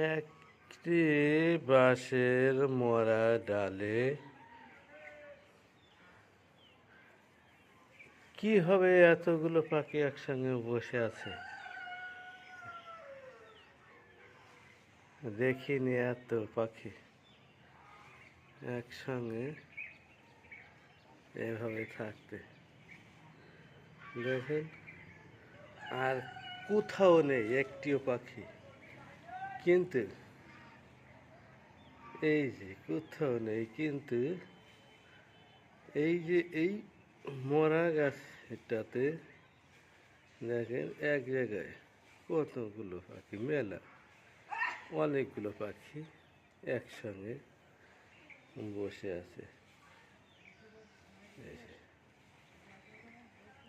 একটি বাঁশের মরা ডালে কি হবে, এতগুলো পাখি একসঙ্গে বসে আছে। দেখিনি এত পাখি একসঙ্গে এভাবে থাকতে। দেখেন, আর কোথাও নেই একটিও পাখি, কিন্তু এই যে কোথাও নেই, কিন্তু এই যে এই মরা গাছটাতে দেখেন এক জায়গায় কতগুলো পাখি, মেলা অনেকগুলো পাখি একসঙ্গে বসে আছে। এই যে